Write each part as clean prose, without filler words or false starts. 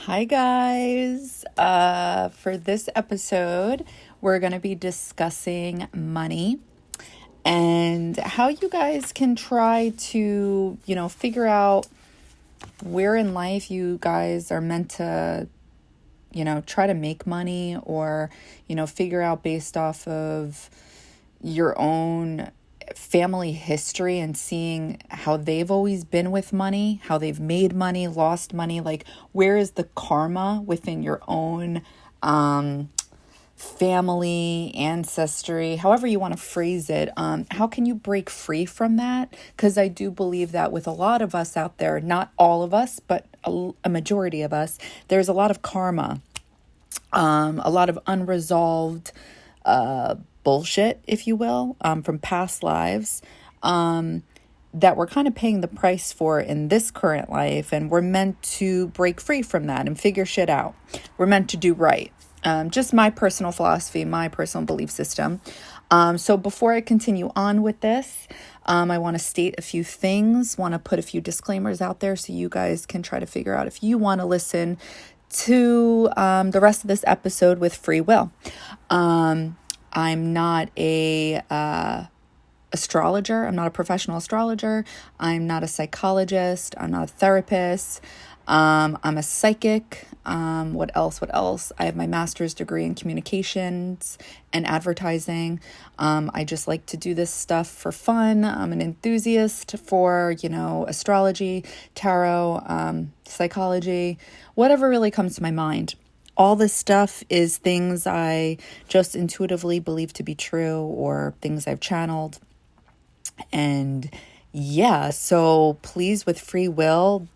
Hi, guys. For this episode, we're going to be discussing money and how you guys can try to, figure out where in life you guys are meant to, try to make money or, figure out based off of your own family history and seeing how they've always been with money, how they've made money, lost money, like where is the karma within your own family, ancestry, however you want to phrase it. How can you break free from that? Because I do believe that with a lot of us out there, not all of us, but a majority of us, there's a lot of karma, a lot of unresolved bullshit, if you will, from past lives, that we're kind of paying the price for in this current life. And we're meant to break free from that and figure shit out. We're meant to do right. Just my personal philosophy, my personal belief system. So before I continue on with this, I want to state a few things, want to put a few disclaimers out there so you guys can try to figure out if you want to listen to the rest of this episode with free will. I'm not a astrologer. I'm not a professional astrologer. I'm not a psychologist. I'm not a therapist. I'm a psychic. What else? I have my master's degree in communications and advertising. I just like to do this stuff for fun. I'm an enthusiast for, astrology, tarot, psychology, whatever really comes to my mind. All this stuff is things I just intuitively believe to be true or things I've channeled. And yeah, so please, with free will,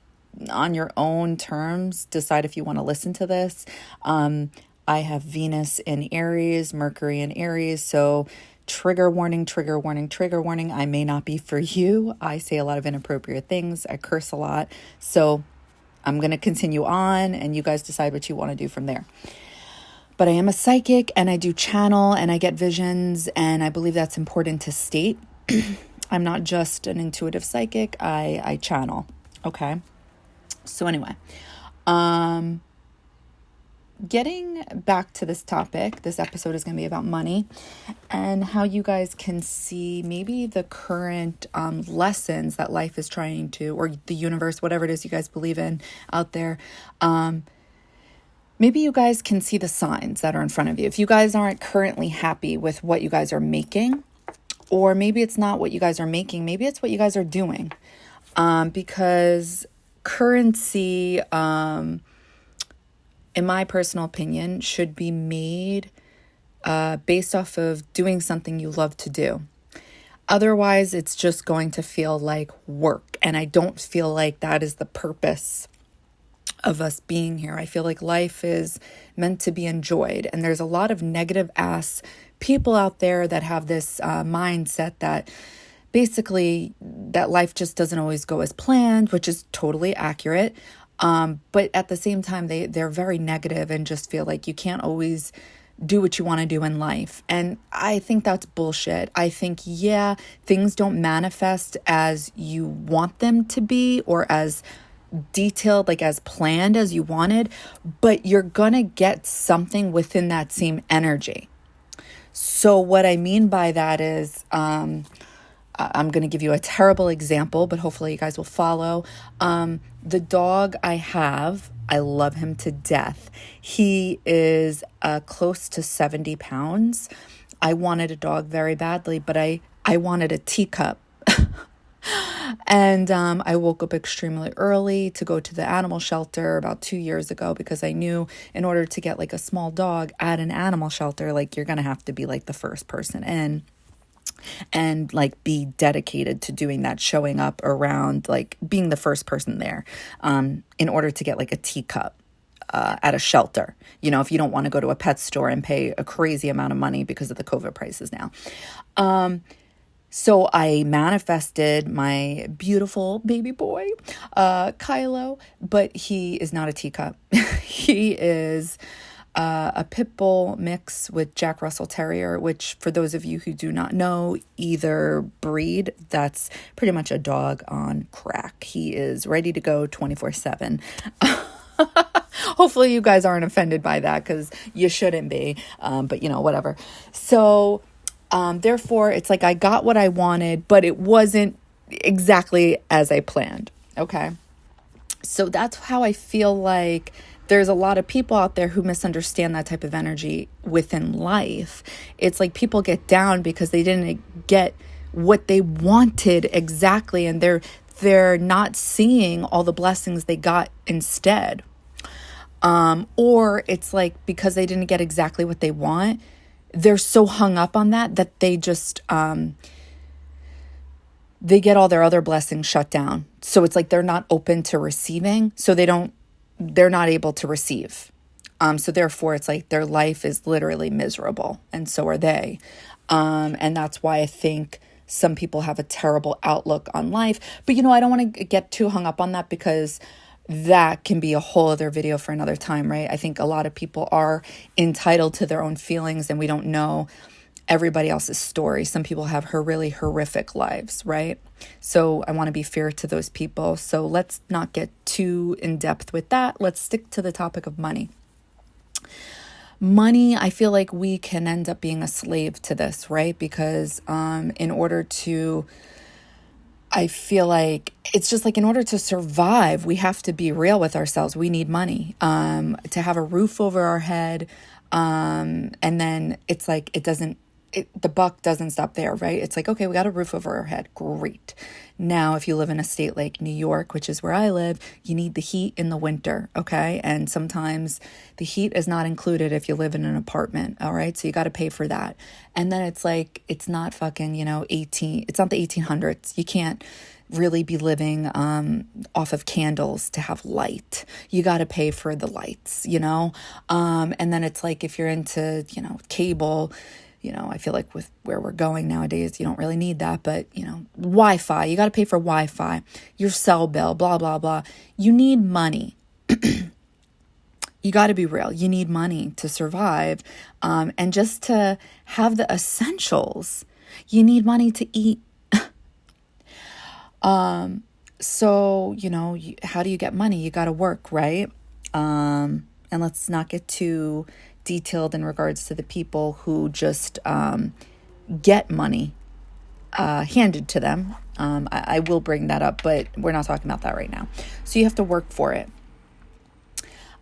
on your own terms, decide if you want to listen to this. I have Venus in Aries, Mercury in Aries, so trigger warning, trigger warning, trigger warning. I may not be for you. I say a lot of inappropriate things. I curse a lot. So I'm going to continue on and you guys decide what you want to do from there. But I am a psychic and I do channel and I get visions, and I believe that's important to state. I'm not just an intuitive psychic. I channel. Okay. So anyway, getting back to this topic, this episode is going to be about money and how you guys can see maybe the current lessons that life is trying to, or the universe, whatever it is you guys believe in out there. Maybe you guys can see the signs that are in front of you. If you guys aren't currently happy with what you guys are making, or maybe it's not what you guys are making, maybe it's what you guys are doing. Because currency, in my personal opinion, should be made based off of doing something you love to do. Otherwise, it's just going to feel like work. And I don't feel like that is the purpose of us being here. I feel like life is meant to be enjoyed. And there's a lot of negative ass people out there that have this mindset that basically that life just doesn't always go as planned, which is totally accurate. But at the same time, they're very negative and just feel like you can't always do what you want to do in life. And I think that's bullshit. I think, yeah, things don't manifest as you want them to be or as detailed, like as planned as you wanted, but you're gonna get something within that same energy. So what I mean by that is, I'm going to give you a terrible example, but hopefully you guys will follow. The dog I have, I love him to death. He is close to 70 pounds. I wanted a dog very badly, but I wanted a teacup. And I woke up extremely early to go to the animal shelter about 2 years ago because I knew in order to get like a small dog at an animal shelter, like you're going to have to be like the first person in and like be dedicated to doing that, showing up around, like being the first person there in order to get like a teacup at a shelter. If you don't want to go to a pet store and pay a crazy amount of money because of the COVID prices now. So I manifested my beautiful baby boy, Kylo, but he is not a teacup. He is a pit bull mix with Jack Russell Terrier, which for those of you who do not know either breed, that's pretty much a dog on crack. He is ready to go 24/7. Hopefully you guys aren't offended by that, because you shouldn't be. But whatever. So therefore, it's like I got what I wanted, but it wasn't exactly as I planned. Okay. So that's how I feel like there's a lot of people out there who misunderstand that type of energy within life. It's like people get down because they didn't get what they wanted exactly, and they're not seeing all the blessings they got instead. Or it's like because they didn't get exactly what they want, they're so hung up on that they just they get all their other blessings shut down. So it's like they're not open to receiving, so they're not able to receive. So therefore it's like their life is literally miserable, and so are they. And that's why I think some people have a terrible outlook on life. But I don't want to get too hung up on that, because that can be a whole other video for another time, right? I think a lot of people are entitled to their own feelings, and we don't know everybody else's story. Some people have really horrific lives, right? So I want to be fair to those people. So let's not get too in depth with that. Let's stick to the topic of money. Money, I feel like we can end up being a slave to this, right? Because I feel like it's just like in order to survive, we have to be real with ourselves. We need money to have a roof over our head. And then it's like the buck doesn't stop there, right? It's like, okay, we got a roof over our head. Great. Now, if you live in a state like New York, which is where I live, you need the heat in the winter, okay? And sometimes the heat is not included if you live in an apartment, all right? So you got to pay for that. And then it's like, it's not fucking, it's not the 1800s. You can't really be living off of candles to have light. You got to pay for the lights, And then it's like if you're into, cable, I feel like with where we're going nowadays, you don't really need that, but Wi-Fi, you got to pay for Wi-Fi, your cell bill, blah, blah, blah. You need money. You got to be real. You need money to survive. And just to have the essentials, you need money to eat. So, how do you get money? You got to work, right? And let's not get too detailed in regards to the people who just get money handed to them. I will bring that up, but we're not talking about that right now. So you have to work for it.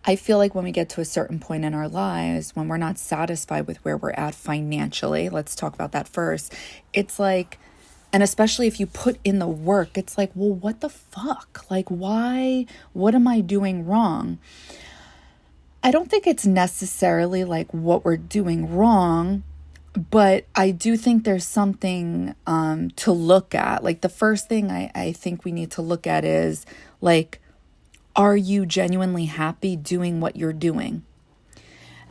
I feel like when we get to a certain point in our lives, when we're not satisfied with where we're at financially, let's talk about that first. It's like, and especially if you put in the work, it's like, well, what the fuck? Like, why? What am I doing wrong? I don't think it's necessarily like what we're doing wrong, but I do think there's something to look at. Like the first thing I think we need to look at is like, are you genuinely happy doing what you're doing?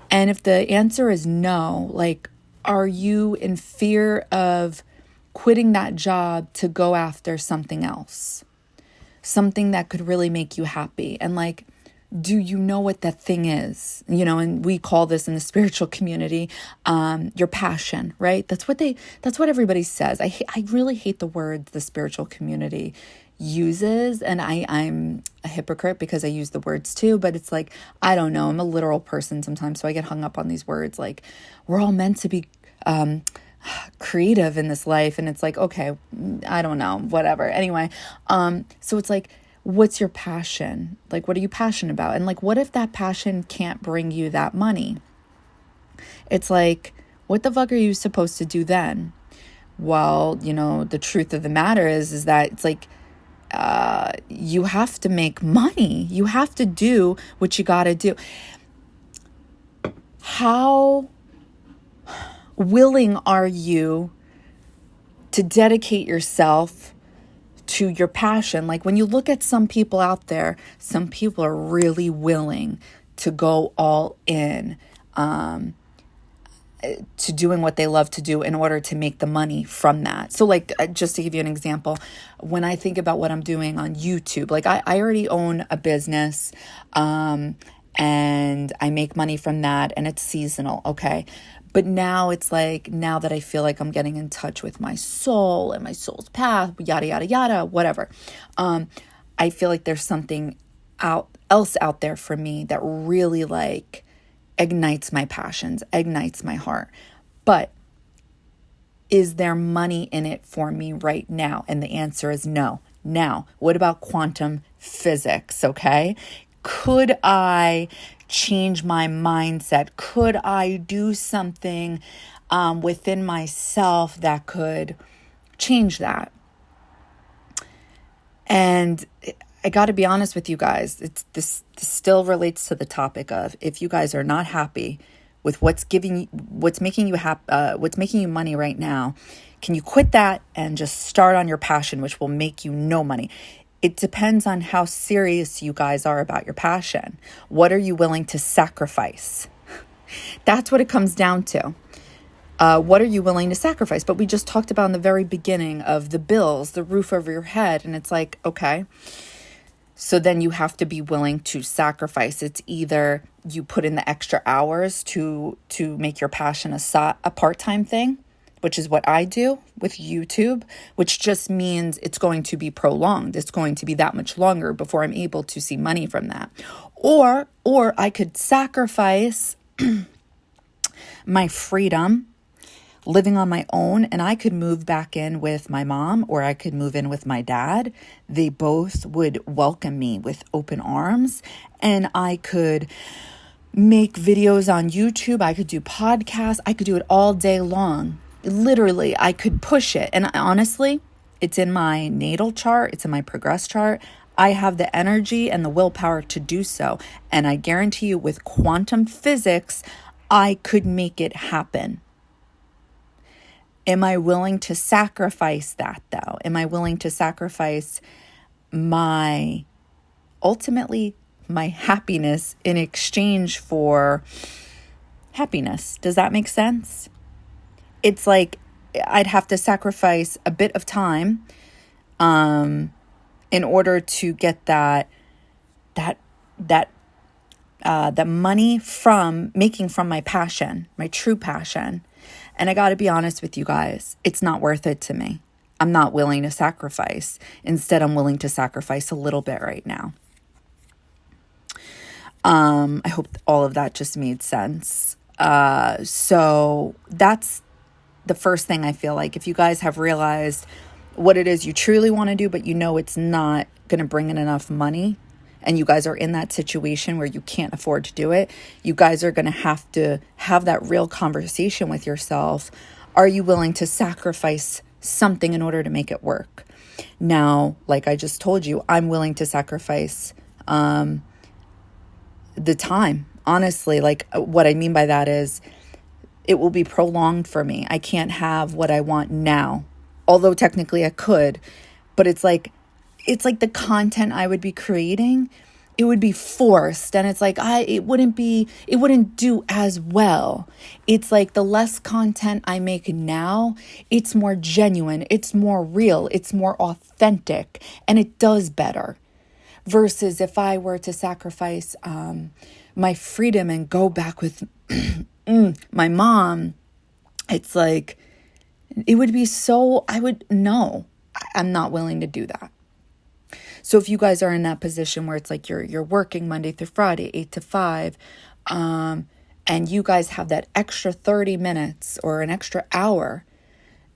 And if the answer is no, like, are you in fear of quitting that job to go after something else? Something that could really make you happy. And like, do you know what that thing is? And we call this in the spiritual community, your passion, right? That's what everybody says. I really hate the word the spiritual community uses. And I'm a hypocrite because I use the words too, but it's like, I don't know. I'm a literal person sometimes. So I get hung up on these words. Like we're all meant to be, creative in this life. And it's like, okay, I don't know, whatever. Anyway. So it's like, what's your passion? Like, what are you passionate about? And like, what if that passion can't bring you that money? It's like, what the fuck are you supposed to do then? Well, the truth of the matter is that it's like, you have to make money. You have to do what you got to do. How willing are you to dedicate yourself to your passion? Like when you look at some people out there, some people are really willing to go all in to doing what they love to do in order to make the money from that. So like, just to give you an example, when I think about what I'm doing on YouTube, like I already own a business and I make money from that and it's seasonal. Okay. But now it's like, now that I feel like I'm getting in touch with my soul and my soul's path, yada, yada, yada, whatever. I feel like there's something out else out there for me that really like ignites my passions, ignites my heart. But is there money in it for me right now? And the answer is no. Now, what about quantum physics? Okay. Could I change my mindset? Could I do something within myself that could change that? And I got to be honest with you guys. This still relates to the topic of, if you guys are not happy with what's making you money right now, can you quit that and just start on your passion, which will make you no money? It depends on how serious you guys are about your passion. What are you willing to sacrifice? That's what it comes down to. What are you willing to sacrifice? But we just talked about in the very beginning of the bills, the roof over your head. And it's like, okay, so then you have to be willing to sacrifice. It's either you put in the extra hours to make your passion a part-time thing, which is what I do with YouTube, which just means it's going to be prolonged. It's going to be that much longer before I'm able to see money from that. Or I could sacrifice my freedom, living on my own, and I could move back in with my mom, or I could move in with my dad. They both would welcome me with open arms, and I could make videos on YouTube. I could do podcasts. I could do it all day long. Literally, I could push it. And honestly, it's in my natal chart. It's in my progress chart. I have the energy and the willpower to do so. And I guarantee you, with quantum physics, I could make it happen. Am I willing to sacrifice that, though? Am I willing to sacrifice ultimately my happiness in exchange for happiness? Does that make sense? It's like I'd have to sacrifice a bit of time in order to get that money from making from my passion, my true passion. And I got to be honest with you guys, it's not worth it to me. I'm not willing to sacrifice. Instead, I'm willing to sacrifice a little bit right now. I hope all of that just made sense. So that's the first thing I feel like. If you guys have realized what it is you truly want to do, but you know it's not going to bring in enough money, and you guys are in that situation where you can't afford to do it, you guys are going to have that real conversation with yourself. Are you willing to sacrifice something in order to make it work? Now, like I just told you, I'm willing to sacrifice the time. Honestly, like what I mean by that is it will be prolonged for me. I can't have what I want now, although technically I could, but it's like the content I would be creating, it would be forced. And it's like, it wouldn't do as well. It's like the less content I make now, it's more genuine, it's more real, it's more authentic, and it does better. Versus if I were to sacrifice my freedom and go back with my mom, it's like, it would be I'm not willing to do that. So if you guys are in that position where it's like you're working Monday through Friday, 8 to 5, and you guys have that extra 30 minutes or an extra hour,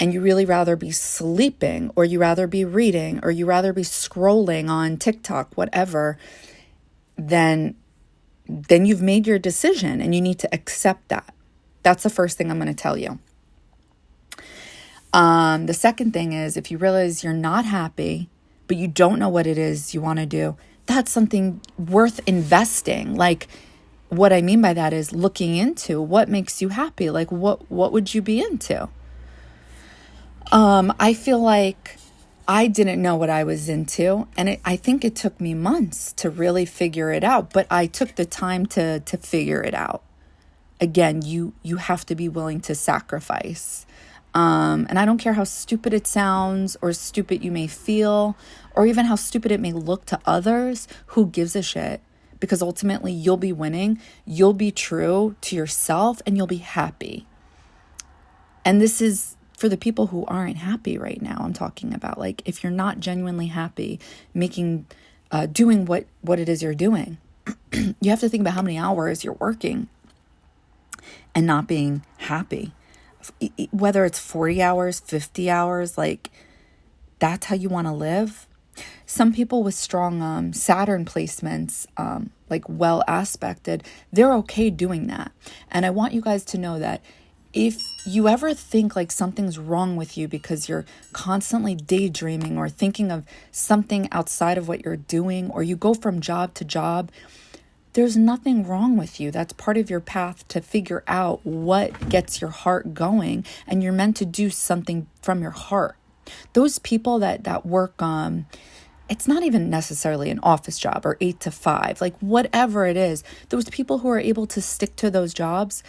and you really rather be sleeping, or you rather be reading, or you rather be scrolling on TikTok, whatever, then you've made your decision and you need to accept that. That's the first thing I'm going to tell you. The second thing is, if you realize you're not happy, but you don't know what it is you want to do, that's something worth investing. Like, what I mean by that is looking into what makes you happy. Like, what would you be into? I feel like I didn't know what I was into, and I think it took me months to really figure it out, but I took the time to figure it out. Again, you have to be willing to sacrifice. And I don't care how stupid it sounds, or stupid you may feel, or even how stupid it may look to others. Who gives a shit? Because ultimately you'll be winning, you'll be true to yourself, and you'll be happy. And this is for the people who aren't happy right now. I'm talking about, like, if you're not genuinely happy making doing what it is you're doing. You have to think about how many hours you're working and not being happy. Whether it's 40 hours, 50 hours, like that's how you want to live. Some people with strong Saturn placements, like well aspected, they're okay doing that. And I want you guys to know that if you ever think like something's wrong with you because you're constantly daydreaming or thinking of something outside of what you're doing, or you go from job to job, there's nothing wrong with you. That's part of your path to figure out what gets your heart going, and you're meant to do something from your heart. Those people that work it's not even necessarily an office job or 8 to 5, like whatever it is, those people who are able to stick to those jobs,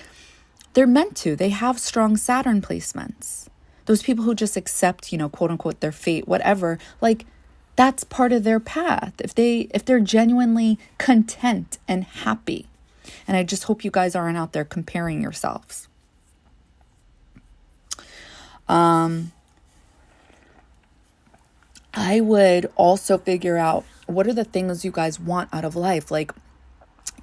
they're meant to. They have strong Saturn placements. Those people who just accept, quote unquote, their fate, whatever, like that's part of their path. If they're genuinely content and happy. And I just hope you guys aren't out there comparing yourselves. I would also figure out what are the things you guys want out of life. Like,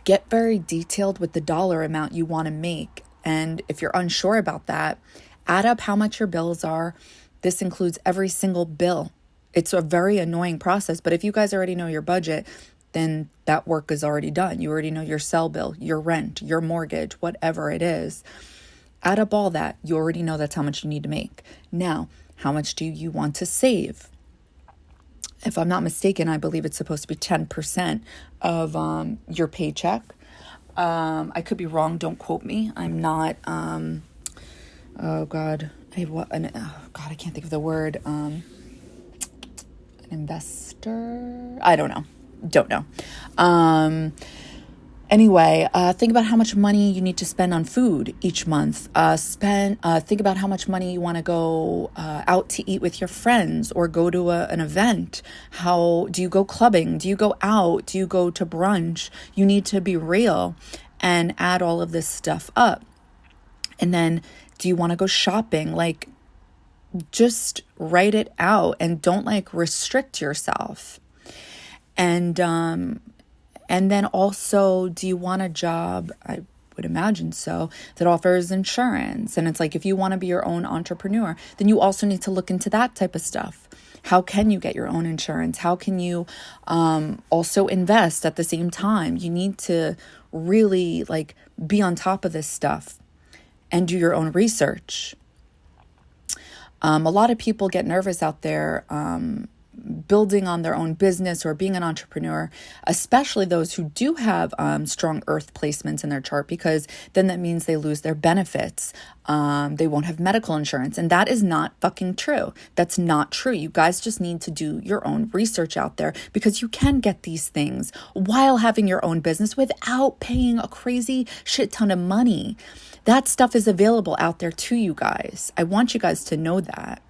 get very detailed with the dollar amount you want to make. And if you're unsure about that, add up how much your bills are. This includes every single bill. It's a very annoying process, but if you guys already know your budget, then that work is already done. You already know your cell bill, your rent, your mortgage, whatever it is. Add up all that. You already know that's how much you need to make. Now, how much do you want to save? If I'm not mistaken, I believe it's supposed to be 10% of your paycheck. I could be wrong. Don't quote me. I'm not, oh God. I can't think of the word. An investor? I don't know. Anyway, think about how much money you need to spend on food each month. Think about how much money you want to go out to eat with your friends or go to an event. How do you go clubbing? Do you go out? Do you go to brunch? You need to be real and add all of this stuff up. And then, do you want to go shopping? Like, just write it out and don't restrict yourself. And then also, do you want a job? I would imagine so, that offers insurance. And it's like, if you want to be your own entrepreneur, then you also need to look into that type of stuff. How can you get your own insurance? How can you also invest at the same time? You need to really be on top of this stuff and do your own research. A lot of people get nervous out there building on their own business or being an entrepreneur, especially those who do have strong earth placements in their chart, because then that means they lose their benefits. They won't have medical insurance. And that is not fucking true. That's not true. You guys just need to do your own research out there, because you can get these things while having your own business without paying a crazy shit ton of money. That stuff is available out there to you guys. I want you guys to know that.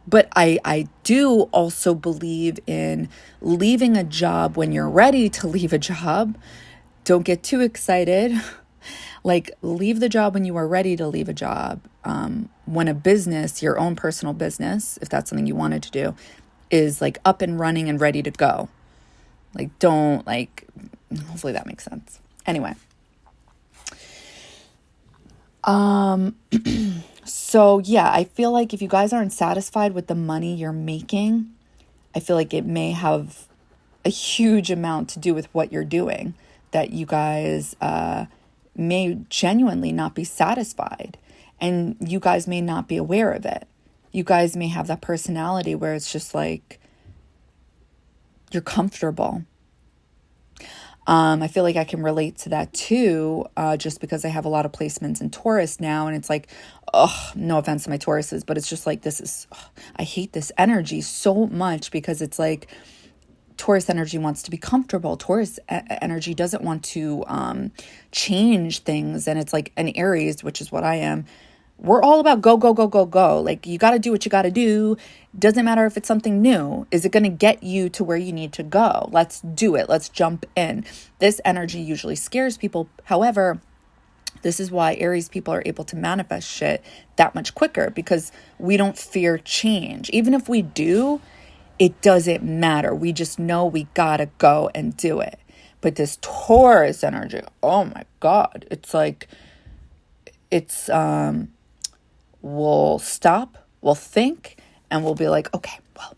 But I do also believe in leaving a job when you're ready to leave a job. Don't get too excited. Leave the job when you are ready to leave a job. When a business, your own personal business, if that's something you wanted to do, is up and running and ready to go. Hopefully that makes sense. Anyway. So yeah, I feel like if you guys aren't satisfied with the money you're making, I feel like it may have a huge amount to do with what you're doing, that you guys may genuinely not be satisfied, and you guys may not be aware of it. You guys may have that personality where it's just you're comfortable. I feel like I can relate to that too, just because I have a lot of placements in Taurus now, and it's no offense to my Tauruses, but it's just I hate this energy so much, because it's Taurus energy wants to be comfortable. Taurus energy doesn't want to change things, and it's an Aries, which is what I am. We're all about go, go, go, go, go. You got to do what you got to do. Doesn't matter if it's something new. Is it going to get you to where you need to go? Let's do it. Let's jump in. This energy usually scares people. However, this is why Aries people are able to manifest shit that much quicker, because we don't fear change. Even if we do, it doesn't matter. We just know we gotta go and do it. But this Taurus energy, oh my God, it's like, we'll stop, we'll think, and we'll be like, okay, well,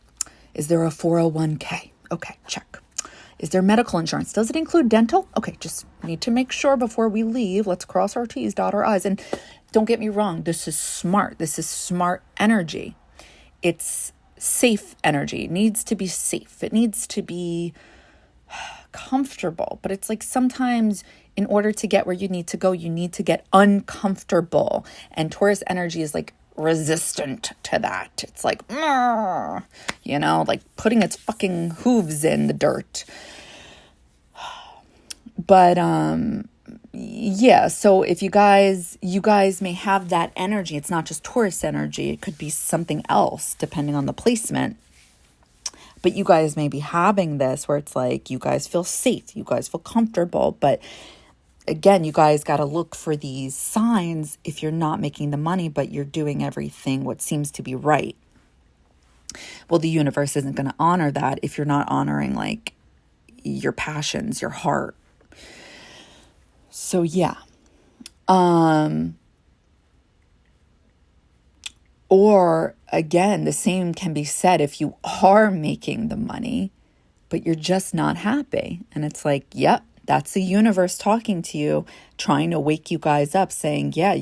is there a 401k? Okay, check. Is there medical insurance? Does it include dental? Okay, just need to make sure before we leave. Let's cross our T's, dot our I's. And don't get me wrong, this is smart. This is smart energy. It's safe energy. It needs to be safe. It needs to be comfortable. But it's like sometimes in order to get where you need to go, you need to get uncomfortable. And Taurus energy is like resistant to that. It's like, like putting its fucking hooves in the dirt. But yeah, so if you guys may have that energy. It's not just Taurus energy. It could be something else depending on the placement. But you guys may be having this where it's like you guys feel safe, you guys feel comfortable, but again, you guys got to look for these signs if you're not making the money, but you're doing everything what seems to be right. Well, the universe isn't going to honor that if you're not honoring like your passions, your heart. So yeah. Or again, the same can be said if you are making the money, but you're just not happy. And it's like, yep, that's the universe talking to you, trying to wake you guys up, saying, yeah,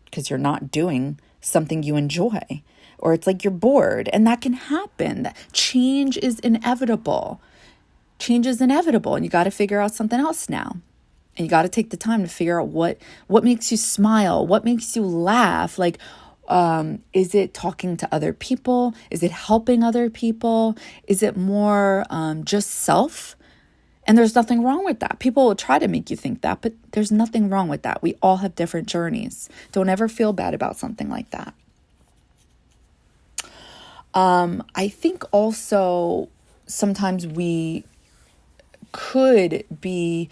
because you're not doing something you enjoy. Or it's like you're bored, and that can happen. Change is inevitable. Change is inevitable, and you got to figure out something else now. And you got to take the time to figure out what makes you smile, what makes you laugh. Like, is it talking to other people? Is it helping other people? Is it more just self? And there's nothing wrong with that. People will try to make you think that, but there's nothing wrong with that. We all have different journeys. Don't ever feel bad about something like that. I think also sometimes we could be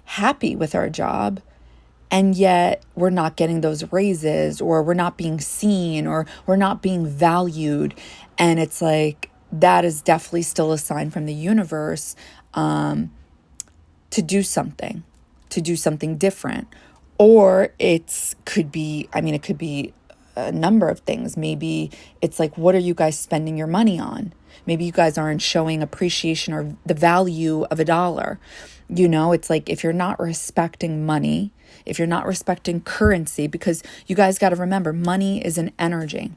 happy with our job, and yet we're not getting those raises, or we're not being seen, or we're not being valued. And it's like, that is definitely still a sign from the universe to do something different. Or it could be a number of things. Maybe it's like, what are you guys spending your money on? Maybe you guys aren't showing appreciation or the value of a dollar. It's like, if you're not respecting money, if you're not respecting currency, because you guys got to remember, money is an energy.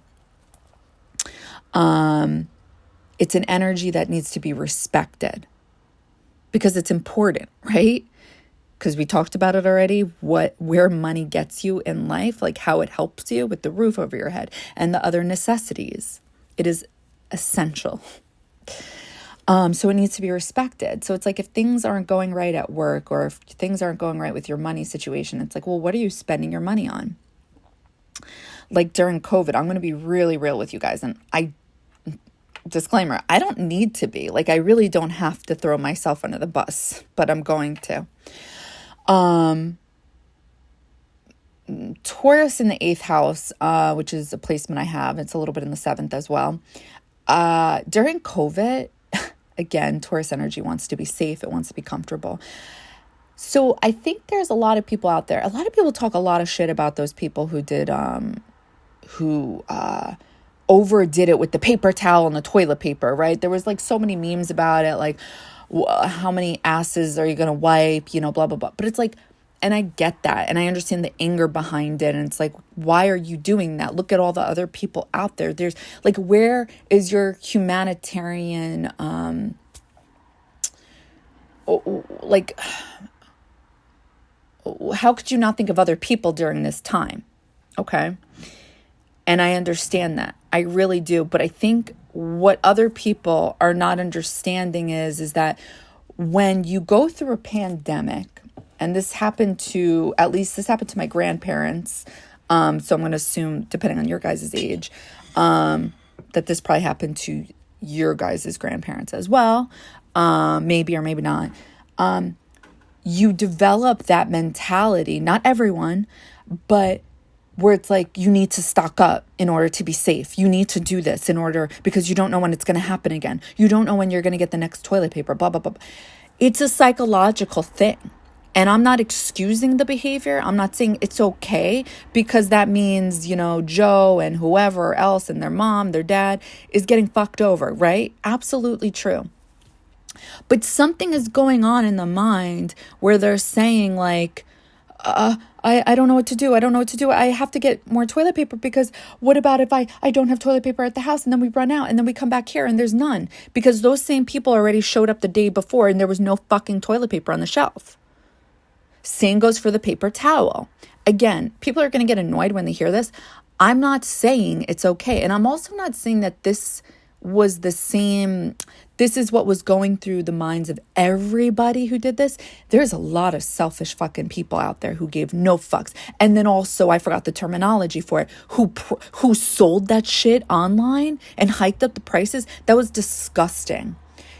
It's an energy that needs to be respected because it's important, right? Because we talked about it already, where money gets you in life, like how it helps you with the roof over your head and the other necessities. It is essential. So it needs to be respected. So it's like, if things aren't going right at work, or if things aren't going right with your money situation, it's like, well, what are you spending your money on? Like during COVID, I'm going to be really real with you guys. And disclaimer, I don't need to be. Like, I really don't have to throw myself under the bus, but I'm going to. Taurus in the 8th house, which is a placement I have. It's a little bit in the 7th as well. During COVID, again, Taurus energy wants to be safe. It wants to be comfortable. So I think there's a lot of people out there. A lot of people talk a lot of shit about those people who overdid it with the paper towel and the toilet paper, right? There was like so many memes about it, like how many asses are you going to wipe, blah, blah, blah. But it's like, and I get that. And I understand the anger behind it. And it's like, why are you doing that? Look at all the other people out there. There's like, where is your humanitarian, how could you not think of other people during this time? Okay. And I understand that. I really do. But I think what other people are not understanding is that when you go through a pandemic, and this happened to my grandparents. So I'm going to assume, depending on your guys' age, that this probably happened to your guys' grandparents as well. Maybe or maybe not. You develop that mentality, not everyone, but where it's like, you need to stock up in order to be safe. You need to do this in order, because you don't know when it's going to happen again. You don't know when you're going to get the next toilet paper, blah, blah, blah. It's a psychological thing. And I'm not excusing the behavior. I'm not saying it's okay, because that means, you know, Joe and whoever else and their mom, their dad is getting fucked over, right? Absolutely true. But something is going on in the mind where they're saying like, I don't know what to do. I don't know what to do. I have to get more toilet paper, because what about if I don't have toilet paper at the house, and then we run out, and then we come back here and there's none, because those same people already showed up the day before and there was no fucking toilet paper on the shelf. Same goes for the paper towel. Again, people are going to get annoyed when they hear this. I'm not saying it's okay. And I'm also not saying that this was the same. This is what was going through the minds of everybody who did this. There's a lot of selfish fucking people out there who gave no fucks. And then also, I forgot the terminology for it, who sold that shit online and hiked up the prices. That was disgusting.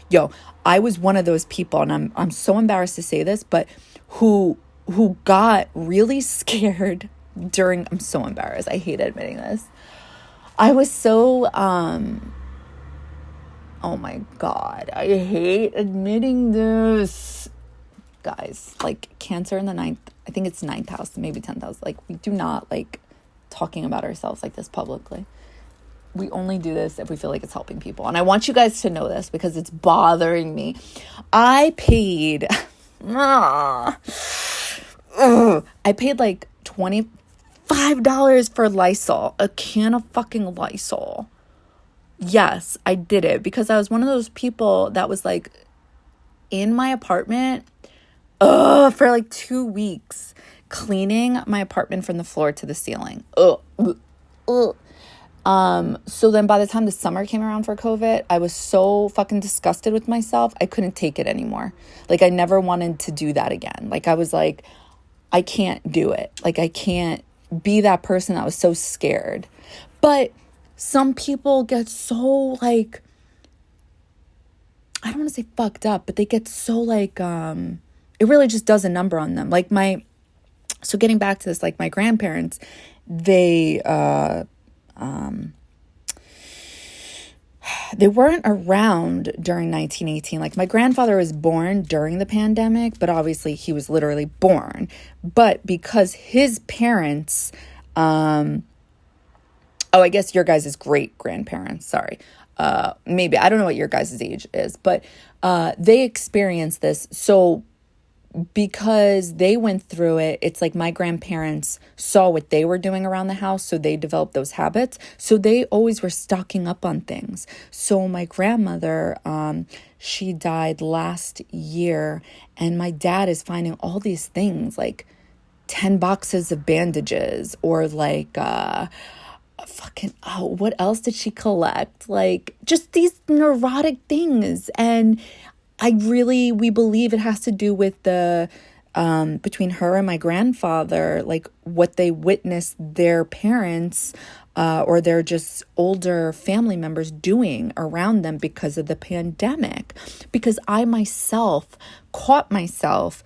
Yo, I was one of those people, and I'm so embarrassed to say this, but who got really scared during, I'm so embarrassed. I hate admitting this. I was so, oh my God, I hate admitting this. Guys, like Cancer in the ninth, I think it's ninth house, maybe 10th house. Like, we do not like talking about ourselves like this publicly. We only do this if we feel like it's helping people. And I want you guys to know this, because it's bothering me. I paid like $25 for Lysol, a can of fucking Lysol. Yes, I did it because I was one of those people that was like in my apartment for like 2 weeks, cleaning my apartment from the floor to the ceiling. So then by the time the summer came around for COVID, I was so fucking disgusted with myself. I couldn't take it anymore. Like, I never wanted to do that again. Like, I was like, I can't do it. Like, I can't be that person that was so scared. But some people get so like, I don't want to say fucked up, but they get so like, it really just does a number on them. Like so getting back to this, like my grandparents, they weren't around during 1918. Like, my grandfather was born during the pandemic, but obviously he was literally born. But because his parents, I guess your guys' great grandparents, sorry. Maybe, I don't know what your guys' age is, but they experienced this. So because they went through it, it's like my grandparents saw what they were doing around the house, so they developed those habits. So they always were stocking up on things. So my grandmother, she died last year, and my dad is finding all these things, like 10 boxes of bandages, or like what else did she collect? Like, just these neurotic things. And we believe it has to do with the, between her and my grandfather, like what they witnessed their parents, or their just older family members doing around them because of the pandemic. Because I myself caught myself,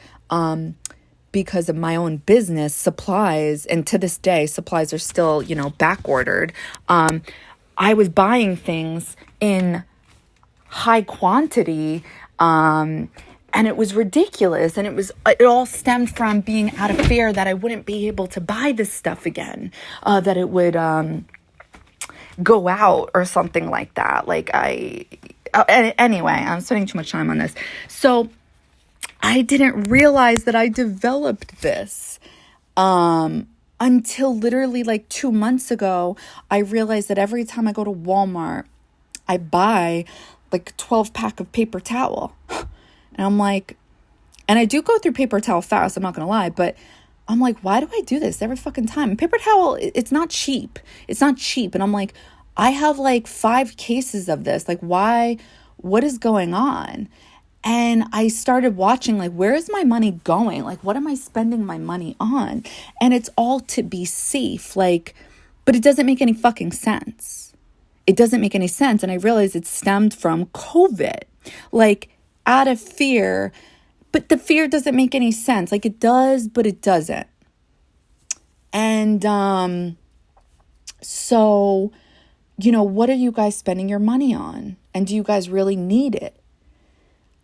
because of my own business, supplies, and to this day, supplies are still, back ordered. I was buying things in high quantity, and it was ridiculous. And it all stemmed from being out of fear that I wouldn't be able to buy this stuff again, that it would go out or something like that. Like anyway, I'm spending too much time on this. So I didn't realize that I developed this until literally like 2 months ago. I realized that every time I go to Walmart, I buy like a 12 pack of paper towel. And I'm like, and I do go through paper towel fast, I'm not going to lie, but I'm like, why do I do this every fucking time? And paper towel, it's not cheap. It's not cheap. And I'm like, I have like 5 cases of this. Like, why? What is going on? And I started watching, like, where is my money going? Like, what am I spending my money on? And it's all to be safe. Like, but it doesn't make any fucking sense. It doesn't make any sense. And I realized it stemmed from COVID. Like, out of fear. But the fear doesn't make any sense. Like, it does, but it doesn't. And so, what are you guys spending your money on? And do you guys really need it?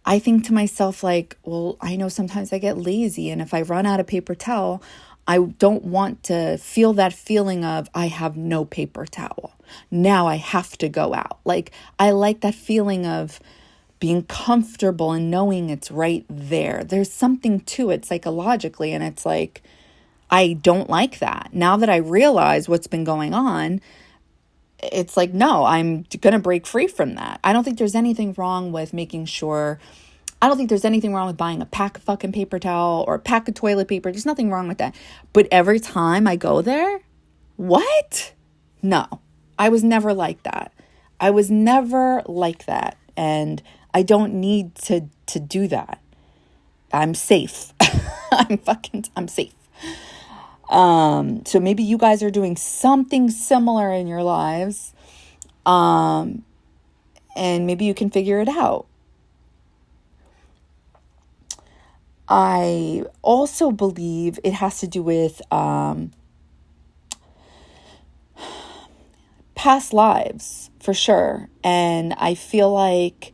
I think to myself, like, well, I know sometimes I get lazy, and if I run out of paper towel, I don't want to feel that feeling of I have no paper towel. Now I have to go out. Like, I like that feeling of being comfortable and knowing it's right there. There's something to it psychologically, and it's like, I don't like that. Now that I realize what's been going on, it's like, no, I'm going to break free from that. I don't think there's anything wrong with making sure. I don't think there's anything wrong with buying a pack of fucking paper towel or a pack of toilet paper. There's nothing wrong with that. But every time I go there, what? No, I was never like that. I was never like that. And I don't need to do that. I'm safe. I'm safe. So maybe you guys are doing something similar in your lives. And maybe you can figure it out. I also believe it has to do with, past lives for sure. And I feel like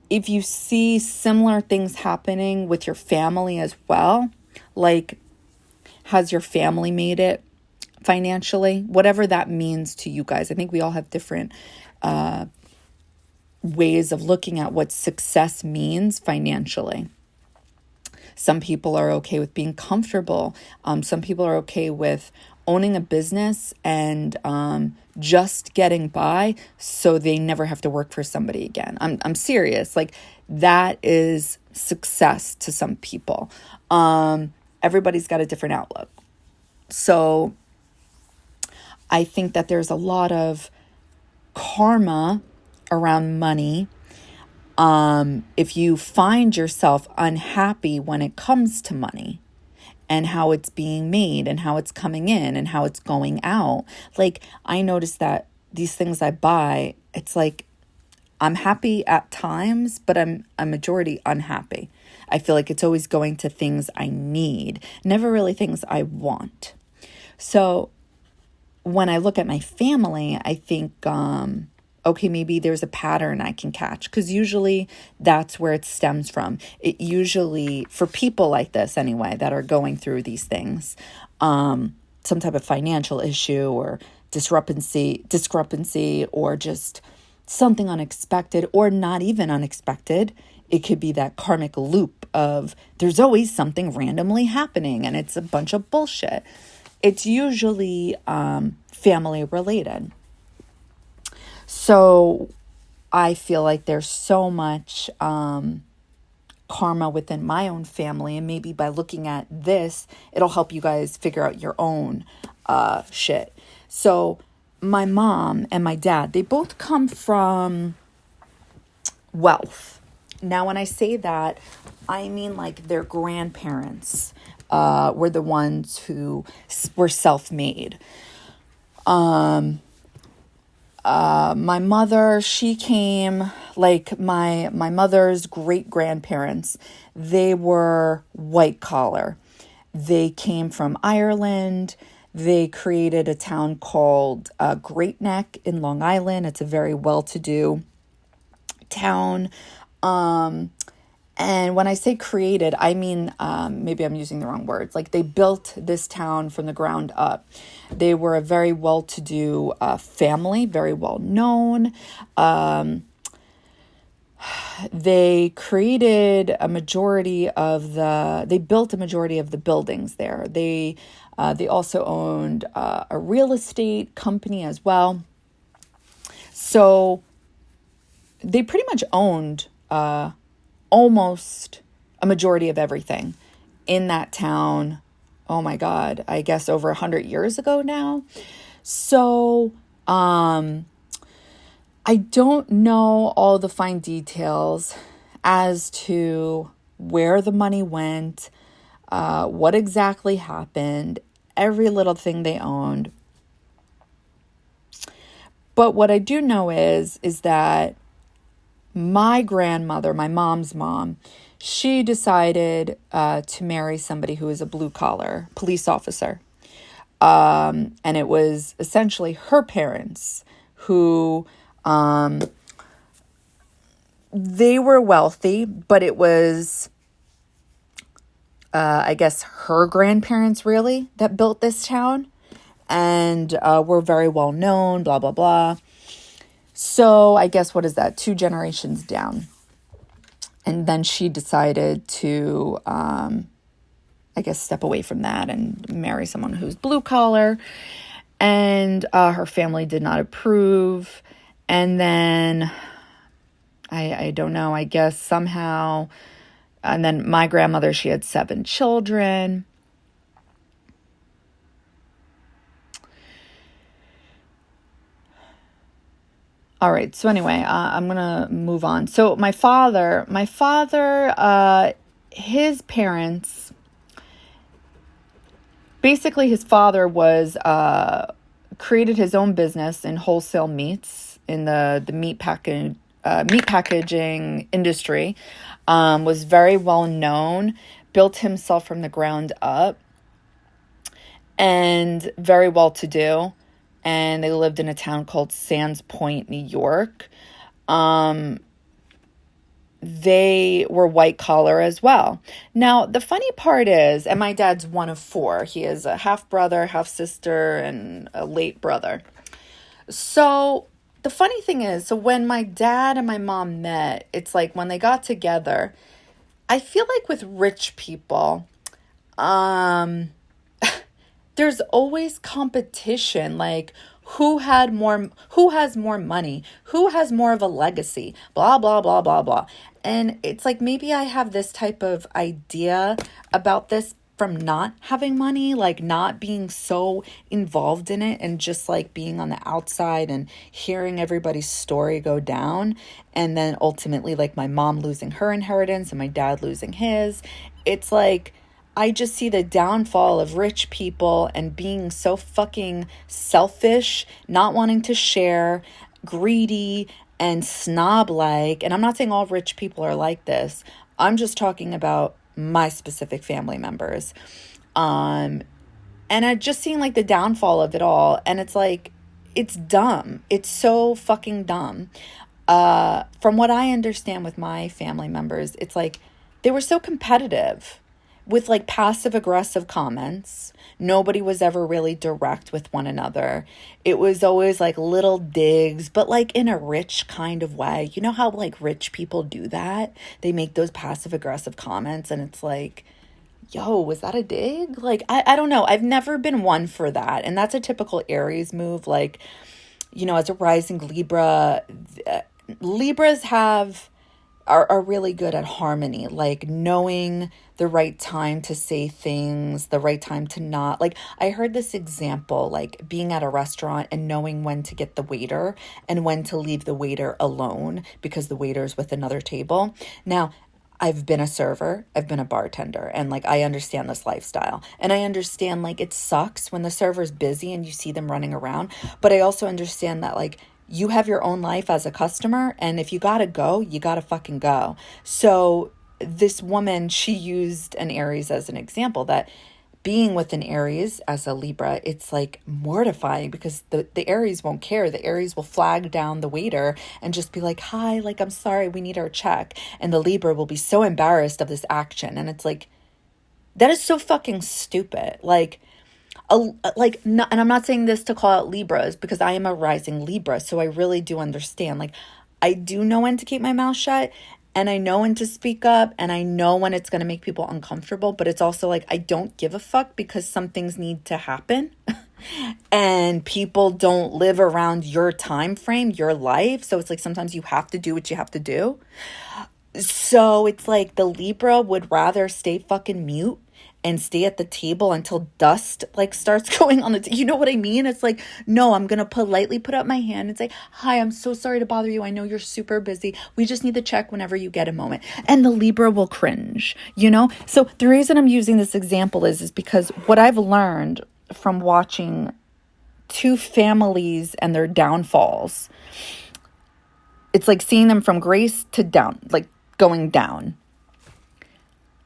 if you see similar things happening with your family as well, like, has your family made it financially? Whatever that means to you guys. I think we all have different ways of looking at what success means financially. Some people are okay with being comfortable. Some people are okay with owning a business and just getting by so they never have to work for somebody again. I'm serious. Like, that is success to some people. Everybody's got a different outlook. So I think that there's a lot of karma around money. If you find yourself unhappy when it comes to money and how it's being made and how it's coming in and how it's going out, like, I notice that these things I buy, it's like I'm happy at times, but I'm a majority unhappy. I feel like it's always going to things I need, never really things I want. So when I look at my family, I think, okay, maybe there's a pattern I can catch, because usually that's where it stems from. It usually, for people like this anyway, that are going through these things, some type of financial issue or discrepancy, or just something unexpected or not even unexpected. It could be that karmic loop of there's always something randomly happening and it's a bunch of bullshit. It's usually family related. So I feel like there's so much karma within my own family, and maybe by looking at this, it'll help you guys figure out your own shit. So my mom and my dad, they both come from wealth. Now, when I say that, I mean like their grandparents were the ones who were self-made. My mother, she came, like my mother's great-grandparents, they were white collar. They came from Ireland. They created a town called Great Neck in Long Island. It's a very well-to-do town. And when I say created, I mean, maybe I'm using the wrong words. Like, they built this town from the ground up. They were a very well-to-do family, very well known. They created a majority of they built a majority of the buildings there. They also owned a real estate company as well. So they pretty much owned almost a majority of everything in that town. Oh my God, I guess over 100 years ago now. So I don't know all the fine details as to where the money went, what exactly happened, every little thing they owned. But what I do know is that my grandmother, my mom's mom, she decided to marry somebody who is a blue-collar police officer. And it was essentially her parents who, they were wealthy, but it was, I guess, her grandparents really that built this town, and were very well known, blah, blah, blah. So I guess, what is that? 2 generations down. And then she decided to, I guess, step away from that and marry someone who's blue collar. And her family did not approve. And then, I don't know, I guess somehow, and then my grandmother, she had 7 children. All right. So anyway, I'm going to move on. So my father, his parents, basically his father was, created his own business in wholesale meats in the meat packaging industry, was very well known, built himself from the ground up, and very well to do. And they lived in a town called Sands Point, New York. They were white collar as well. Now, the funny part is, and my dad's one of 4. He is a half brother, half sister, and a late brother. So the funny thing is, so when my dad and my mom met, it's like when they got together, I feel like with rich people, there's always competition, like who has more money, who has more of a legacy, blah, blah, blah, blah, blah. And it's like, maybe I have this type of idea about this from not having money, like not being so involved in it and just like being on the outside and hearing everybody's story go down. And then ultimately, like my mom losing her inheritance and my dad losing his. It's like, I just see the downfall of rich people and being so fucking selfish, not wanting to share, greedy, and snob-like. And I'm not saying all rich people are like this. I'm just talking about my specific family members. And I just seen like the downfall of it all. And it's like, it's dumb. It's so fucking dumb. From what I understand with my family members, it's like they were so competitive with like passive aggressive comments. Nobody was ever really direct with one another. It was always like little digs, but like in a rich kind of way. You know how like rich people do that? They make those passive aggressive comments and it's like, yo, was that a dig? Like, I don't know. I've never been one for that. And that's a typical Aries move. Like, you know, as a rising Libra, Libras are really good at harmony, like knowing the right time to say things, the right time to not. Like, I heard this example, like being at a restaurant and knowing when to get the waiter and when to leave the waiter alone because the waiter's with another table. Now, I've been a server, I've been a bartender, and like I understand this lifestyle. And I understand like it sucks when the server's busy and you see them running around, but I also understand that like you have your own life as a customer, and if you gotta go, you gotta fucking go. So this woman, she used an Aries as an example, that being with an Aries as a Libra, it's like mortifying because the Aries won't care. The Aries will flag down the waiter and just be like, hi, like, I'm sorry, we need our check. And the Libra will be so embarrassed of this action. And it's like, that is so fucking stupid. Like, and I'm not saying this to call out Libras because I am a rising Libra, so I really do understand. Like, I do know when to keep my mouth shut, and I know when to speak up, and I know when it's going to make people uncomfortable, but it's also like, I don't give a fuck because some things need to happen, and people don't live around your time frame, your life, so it's like sometimes you have to do what you have to do. So it's like the Libra would rather stay fucking mute and stay at the table until dust like starts going on you know what I mean? It's like, no, I'm going to politely put up my hand and say, hi, I'm so sorry to bother you. I know you're super busy. We just need to check whenever you get a moment. And the Libra will cringe, you know? So the reason I'm using this example is because what I've learned from watching 2 families and their downfalls, it's like seeing them from grace to down, like going down.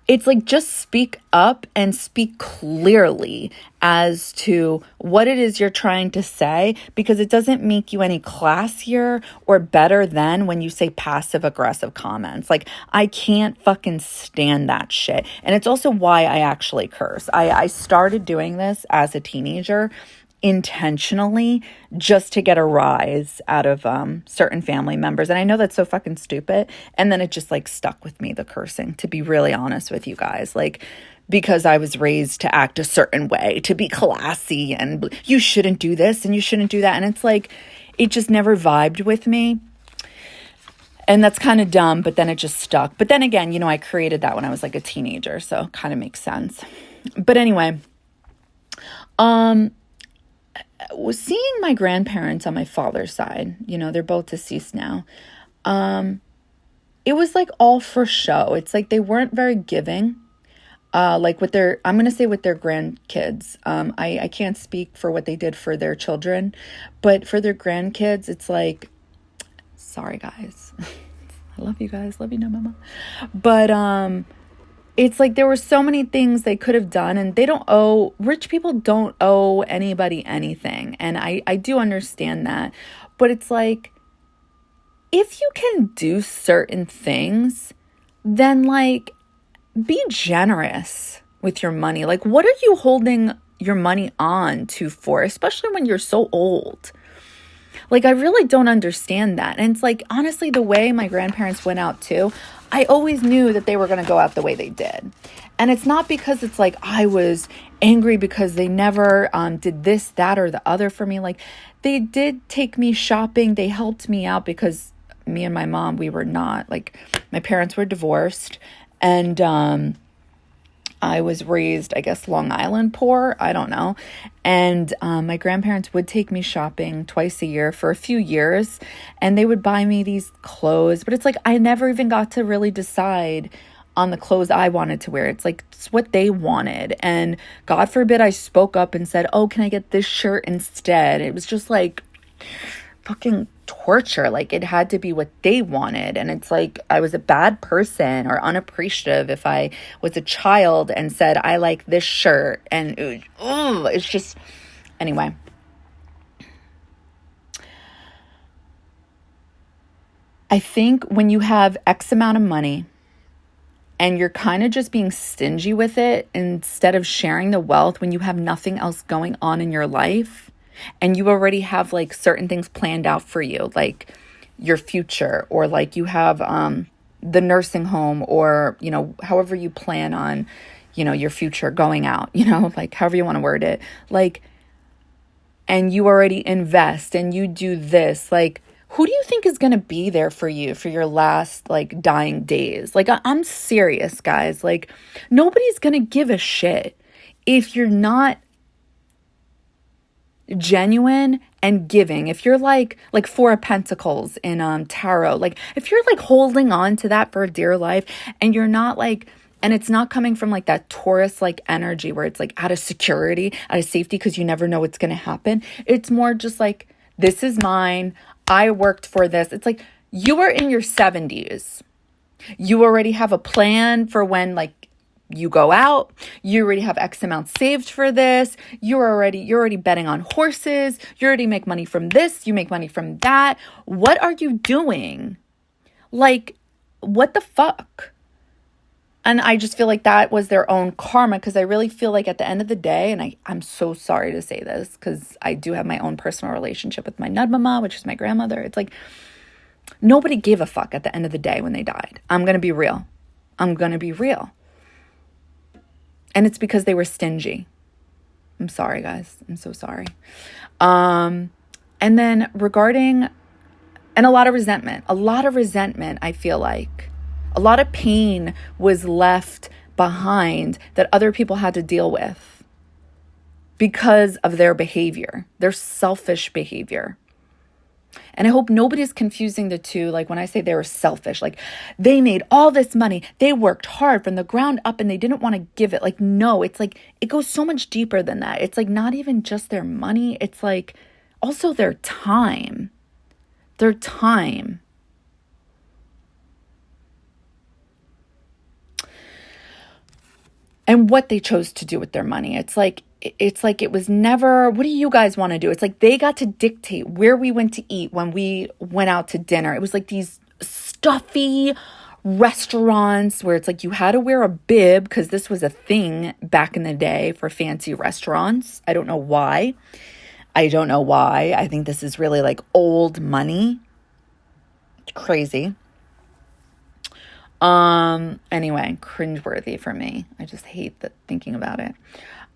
it's like, just speak up and speak clearly as to what it is you're trying to say, because it doesn't make you any classier or better than when you say passive aggressive comments. Like, I can't fucking stand that shit. And it's also why I actually curse. I started doing this as a teenager intentionally just to get a rise out of certain family members. And I know that's so fucking stupid. And then it just like stuck with me, the cursing, to be really honest with you guys. Like, because I was raised to act a certain way, to be classy, and you shouldn't do this and you shouldn't do that. And it's like, it just never vibed with me. And that's kind of dumb, but then it just stuck. But then again, you know, I created that when I was like a teenager, so it kind of makes sense. But anyway, was seeing my grandparents on my father's side, you know, they're both deceased now. It was like all for show. It's like they weren't very giving, like with their, I'm going to say with their grandkids. I can't speak for what they did for their children, but for their grandkids, it's like, sorry guys, I love you guys. Love you, no mama. But, it's like there were so many things they could have done, and rich people don't owe anybody anything. And I do understand that. But it's like, if you can do certain things, then like, be generous with your money. Like, what are you holding your money on to for, especially when you're so old? Like, I really don't understand that. And it's like, honestly, the way my grandparents went out too, I always knew that they were going to go out the way they did. And it's not because it's like I was angry because they never did this, that, or the other for me. Like, they did take me shopping. They helped me out because me and my mom, we were not, like, my parents were divorced. And I was raised, I guess, Long Island poor. I don't know. And my grandparents would take me shopping twice a year for a few years. And they would buy me these clothes. But it's like, I never even got to really decide on the clothes I wanted to wear. It's like, it's what they wanted. And God forbid I spoke up and said, oh, can I get this shirt instead? It was just like fucking torture. Like, it had to be what they wanted. And it's like, I was a bad person or unappreciative if I was a child and said, I like this shirt. And it's just, anyway. I think when you have X amount of money and you're kind of just being stingy with it instead of sharing the wealth when you have nothing else going on in your life, and you already have like certain things planned out for you, like your future, or like you have the nursing home, or, you know, however you plan on, you know, your future going out, you know, like however you want to word it, like, and you already invest and you do this, like, who do you think is going to be there for you for your last like dying days? Like, I'm serious, guys. Like, nobody's going to give a shit if you're not genuine and giving. If you're like Four of Pentacles in tarot, like if you're like holding on to that for dear life, and you're not like, and it's not coming from like that Taurus like energy where it's like out of security, out of safety, because you never know what's going to happen. It's more just like, this is mine. I worked for this. It's like, you are in your 70s. You already have a plan for when like you go out. You already have X amount saved for this. You're already betting on horses. You already make money from this. You make money from that. What are you doing? Like, what the fuck? And I just feel like that was their own karma, because I really feel like at the end of the day, and I'm so sorry to say this because I do have my own personal relationship with my nud mama, which is my grandmother. It's like, nobody gave a fuck at the end of the day when they died. I'm going to be real. And it's because they were stingy. I'm sorry, guys. I'm so sorry. And then regarding, and a lot of resentment, I feel like. A lot of pain was left behind that other people had to deal with because of their behavior, their selfish behavior. And I hope nobody's confusing the two. Like, when I say they were selfish, like they made all this money, they worked hard from the ground up and they didn't want to give it. Like, no, it's like, it goes so much deeper than that. It's like not even just their money. It's like also their time. and what they chose to do with their money. It's like it was never, what do you guys want to do? It's like they got to dictate where we went to eat when we went out to dinner. It was like these stuffy restaurants where it's like you had to wear a bib because this was a thing back in the day for fancy restaurants. I don't know why. I think this is really like old money. It's crazy. Anyway, cringeworthy for me. I just hate thinking about it.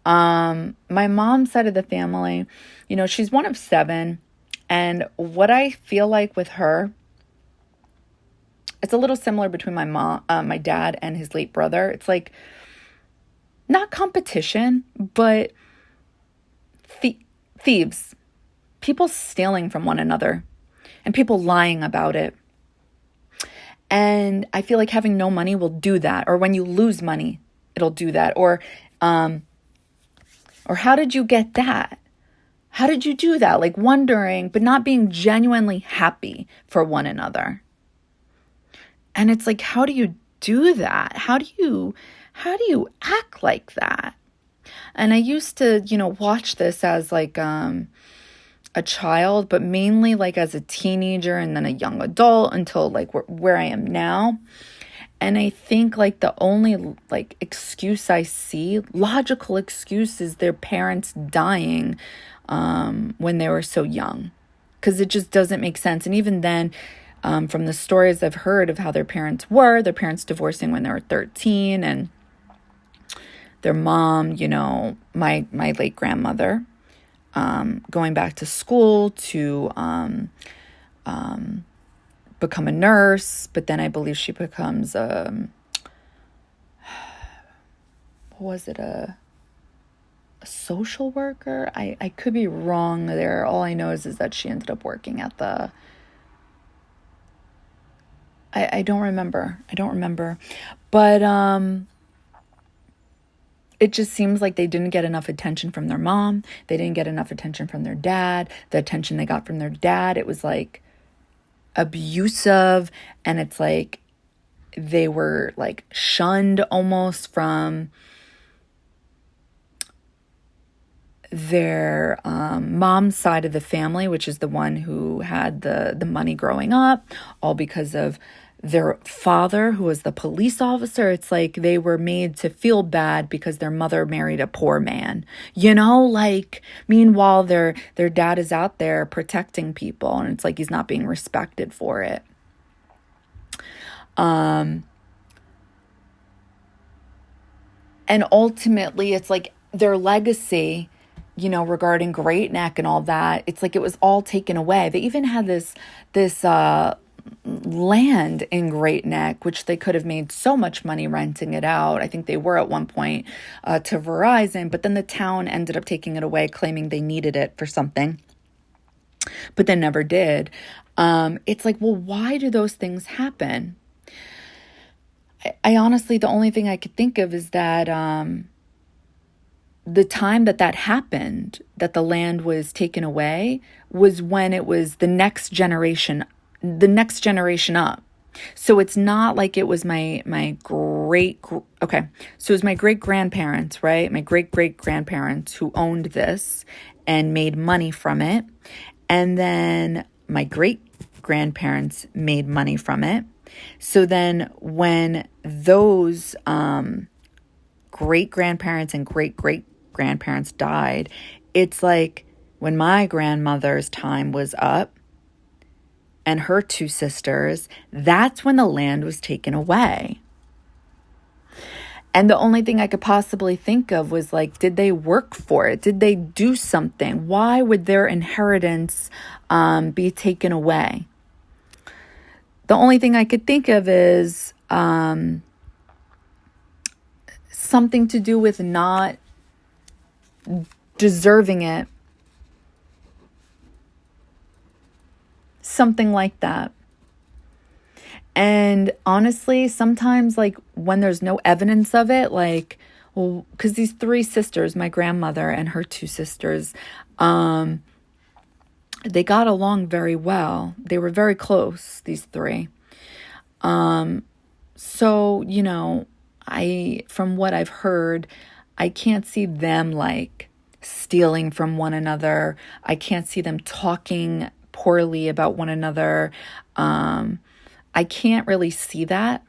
My mom's side of the family, she's one of 7. And what I feel like with her, it's a little similar between my dad and his late brother. It's like not competition, but thieves, people stealing from one another and people lying about it. And I feel like having no money will do that. Or when you lose money, it'll do that. Or how did you get that? How did you do that? Like wondering, but not being genuinely happy for one another. And it's like, how do you do that? How do you act like that? And I used to, watch this as like a child, but mainly like as a teenager and then a young adult until like where I am now. And I think like the only like excuse I see, logical excuse, is their parents dying when they were so young, because it just doesn't make sense. And even then, from the stories I've heard of how their parents divorcing when they were 13, and their mom, my late grandmother, going back to school to become a nurse, but then I believe she becomes a social worker? I could be wrong there. All I know is that she ended up working at the I don't remember. But it just seems like they didn't get enough attention from their mom. They didn't get enough attention from their dad. The attention they got from their dad, it was like abusive, and it's like they were like shunned almost from their mom's side of the family, which is the one who had the money growing up, all because of their father, who was the police officer. It's like they were made to feel bad because their mother married a poor man, like meanwhile their dad is out there protecting people, and it's like he's not being respected for it. And ultimately it's like their legacy, regarding Great Neck and all that, it's like it was all taken away. They even had this land in Great Neck, which they could have made so much money renting it out. I think they were at one point to Verizon, but then the town ended up taking it away, claiming they needed it for something, but they never did. It's like, well, why do those things happen? I honestly, the only thing I could think of is that the time that happened, that the land was taken away, was when it was the next generation up. So it's not like it was my great, okay. So it was my great grandparents, right? My great grandparents who owned this and made money from it. And then my great grandparents made money from it. So then when those great grandparents and great grandparents died, it's like when my grandmother's time was up and her 2 sisters, that's when the land was taken away. And the only thing I could possibly think of was like, did they work for it? Did they do something? Why would their inheritance be taken away? The only thing I could think of is something to do with not deserving it. Something like that. And honestly, sometimes like when there's no evidence of it, like, well, because these 3 sisters, my grandmother and her 2 sisters, they got along very well. They were very close, these 3. So, from what I've heard, I can't see them like stealing from one another. I can't see them talking poorly about one another. I can't really see that.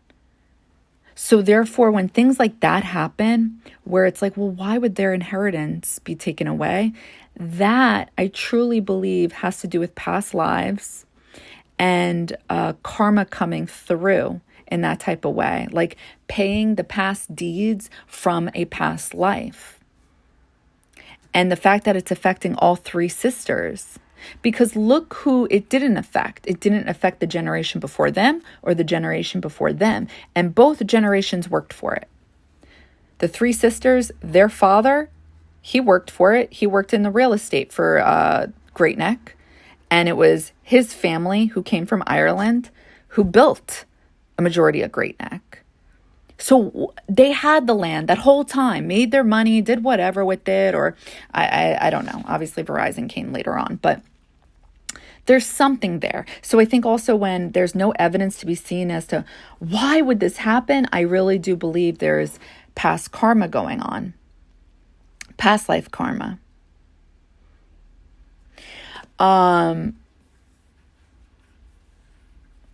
So therefore, when things like that happen, where it's like, well, why would their inheritance be taken away? That I truly believe has to do with past lives and karma coming through in that type of way, like paying the past deeds from a past life. And the fact that it's affecting all three sisters. Because look who it didn't affect. It didn't affect the generation before them or the generation before them. And both generations worked for it. The three sisters, their father, he worked for it. He worked in the real estate for Great Neck. And it was his family who came from Ireland who built a majority of Great Neck. So they had the land that whole time, made their money, did whatever with it, or I don't know. Obviously, Verizon came later on, but there's something there. So I think also when there's no evidence to be seen as to why would this happen, I really do believe there's past karma going on, past life karma.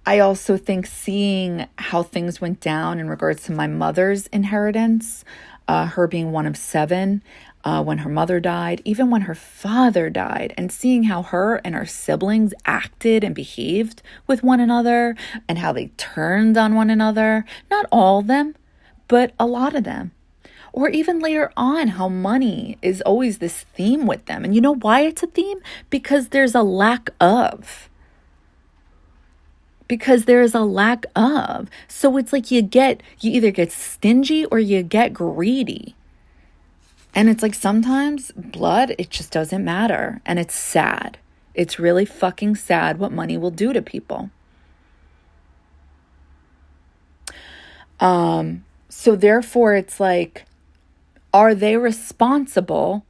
I also think seeing how things went down in regards to my mother's inheritance, her being one of 7, when her mother died, even when her father died, and seeing how her and her siblings acted and behaved with one another and how they turned on one another. Not all of them, but a lot of them. Or even later on, how money is always this theme with them. And you know why it's a theme? Because there's a lack of. Because there's a lack of. So it's like you either get stingy or you get greedy. And it's like sometimes blood, it just doesn't matter. And it's sad. It's really fucking sad what money will do to people. So therefore it's like, are they responsible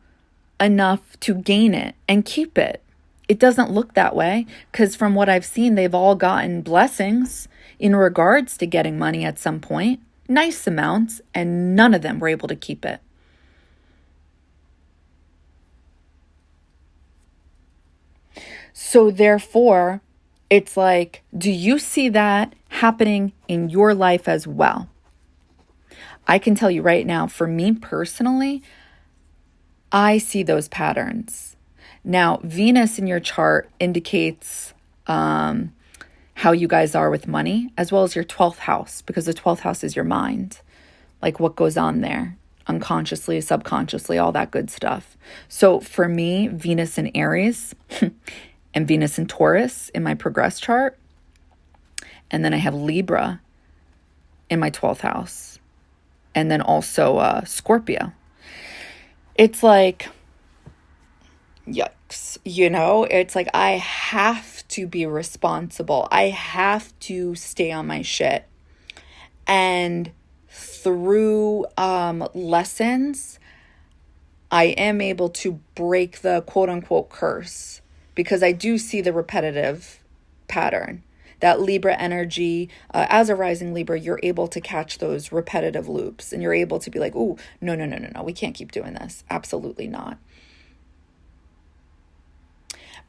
enough to gain it and keep it? It doesn't look that way, because from what I've seen, they've all gotten blessings in regards to getting money at some point, nice amounts, and none of them were able to keep it. So therefore, it's like, do you see that happening in your life as well? I can tell you right now, for me personally, I see those patterns. Now, Venus in your chart indicates how you guys are with money, as well as your 12th house, because the 12th house is your mind, like what goes on there, unconsciously, subconsciously, all that good stuff. So for me, Venus in Aries and Venus in Taurus in my progress chart, and then I have Libra in my 12th house, and then also Scorpio. It's like, yikes, it's like I have to be responsible. I have to stay on my shit. And through lessons, I am able to break the quote unquote curse, because I do see the repetitive pattern. That Libra energy, as a rising Libra, you're able to catch those repetitive loops, and you're able to be like, ooh, no, we can't keep doing this. Absolutely not.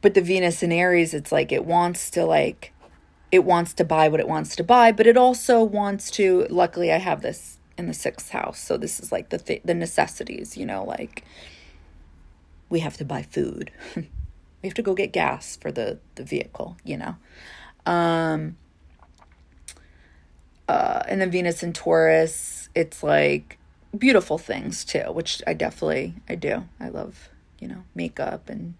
But the Venus in Aries, it's like it wants to buy what it wants to buy, but it also wants to, luckily I have this in the 6th house. So this is like the necessities, like we have to buy food. We have to go get gas for the vehicle, and then Venus in Taurus, it's like beautiful things too, which I do. I love, makeup and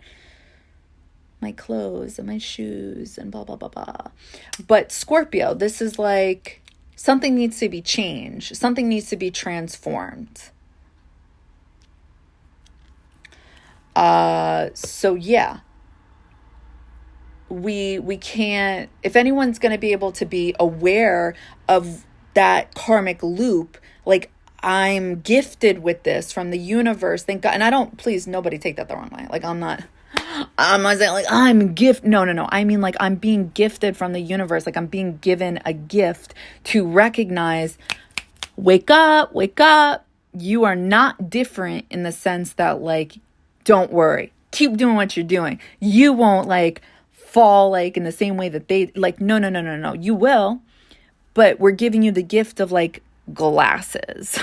my clothes and my shoes and blah, blah, blah, blah. But Scorpio, this is like something needs to be changed. Something needs to be transformed. So yeah. We can't, if anyone's going to be able to be aware of that karmic loop, like I'm gifted with this from the universe, thank God. And please, nobody take that the wrong way. Like I'm not saying like I'm gift. No. I mean like I'm being gifted from the universe. Like I'm being given a gift to recognize Wake up, wake up. You are not different in the sense that, like, don't worry. Keep doing what you're doing. You won't, like, fall, like, in the same way that they, like, no. You will, but we're giving you the gift of, like, glasses.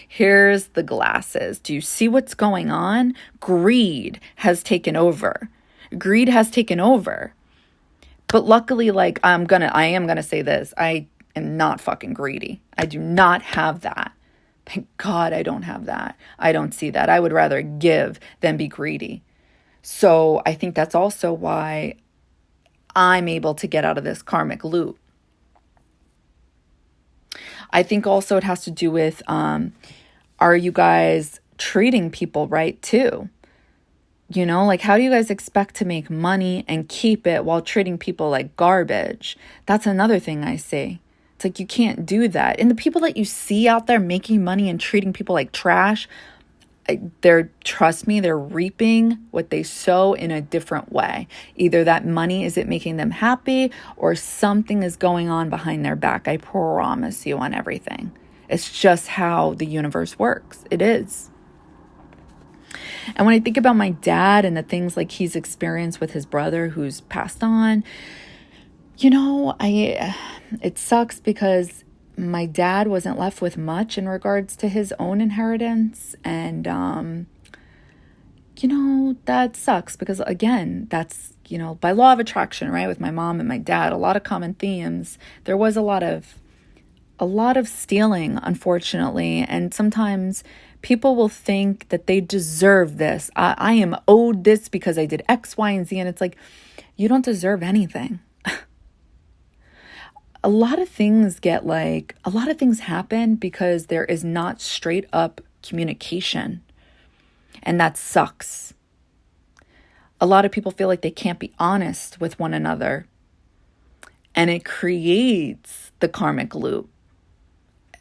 Here's the glasses. Do you see what's going on? Greed has taken over. Greed has taken over. But luckily, like, I am gonna say this. I am not fucking greedy. I do not have that. Thank God I don't have that. I don't see that. I would rather give than be greedy. So I think that's also why I'm able to get out of this karmic loop. I think also it has to do with, are you guys treating people right too? You know, like, how do you guys expect to make money and keep it while treating people like garbage? That's another thing I see. It's like, you can't do that. And the people that you see out there making money and treating people like trash, trust me, they're reaping what they sow in a different way. Either that money isn't making them happy, or something is going on behind their back. I promise you on everything. It's just how the universe works. It is. And when I think about my dad and the things like he's experienced with his brother who's passed on, you know, it sucks because my dad wasn't left with much in regards to his own inheritance. And, you know, that sucks because, again, that's, you know, by law of attraction, right? With my mom and my dad, a lot of common themes. There was a lot of stealing, unfortunately. And sometimes people will think that they deserve this. I am owed this because I did X, Y, and Z. And it's like, you don't deserve anything. A lot of things happen because there is not straight up communication. And that sucks. A lot of people feel like they can't be honest with one another. And it creates the karmic loop.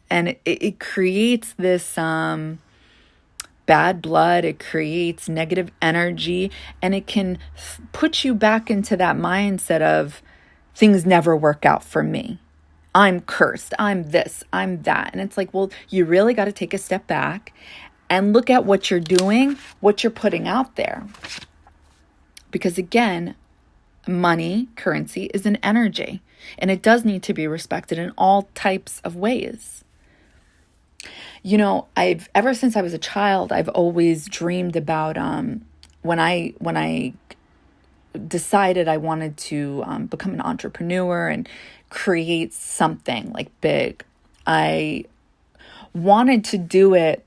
And it creates this bad blood. It creates negative energy. And it can put you back into that mindset of things never work out for me. I'm cursed. I'm this. I'm that. And it's like, well, you really got to take a step back and look at what you're doing, what you're putting out there. Because again, money, currency is an energy. And it does need to be respected in all types of ways. You know, ever since I was a child, I've always dreamed about when I decided I wanted to become an entrepreneur and create something like big. I wanted to do it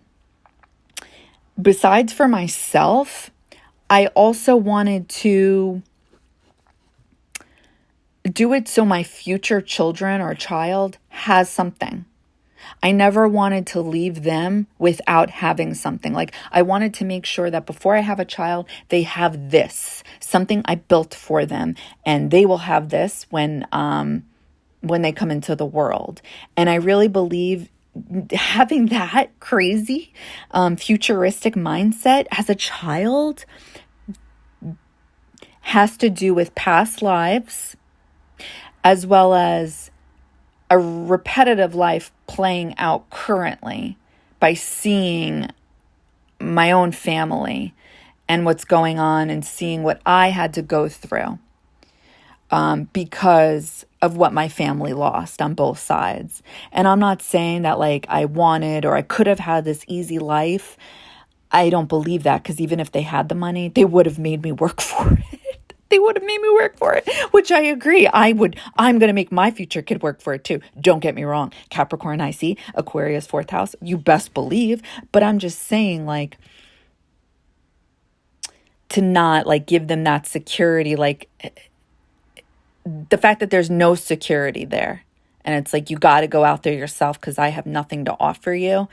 besides for myself. I also wanted to do it so my future children or child has something. I never wanted to leave them without having something. Like, I wanted to make sure that before I have a child, they have this, something I built for them, and they will have this when they come into the world. And I really believe having that crazy, futuristic mindset as a child has to do with past lives, as well as a repetitive life playing out currently by seeing my own family and what's going on and seeing what I had to go through because of what my family lost on both sides. And I'm not saying that like I wanted or I could have had this easy life. I don't believe that, because even if they had the money, they would have made me work for it. They would have made me work for it, which I agree. I'm going to make my future kid work for it too. Don't get me wrong. Capricorn IC, Aquarius 4th house, you best believe. But I'm just saying, like, to not like give them that security, like the fact that there's no security there. And it's like, you got to go out there yourself because I have nothing to offer you.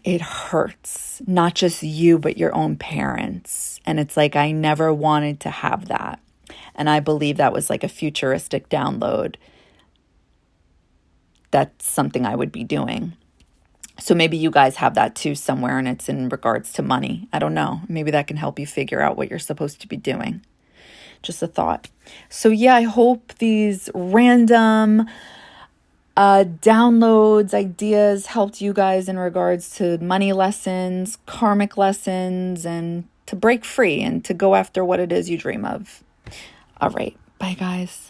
It hurts, not just you, but your own parents. And it's like, I never wanted to have that. And I believe that was like a futuristic download. That's something I would be doing. So maybe you guys have that too somewhere, and it's in regards to money. I don't know. Maybe that can help you figure out what you're supposed to be doing. Just a thought. So yeah, I hope these random downloads, ideas helped you guys in regards to money lessons, karmic lessons, and to break free and to go after what it is you dream of. All right. Bye, guys.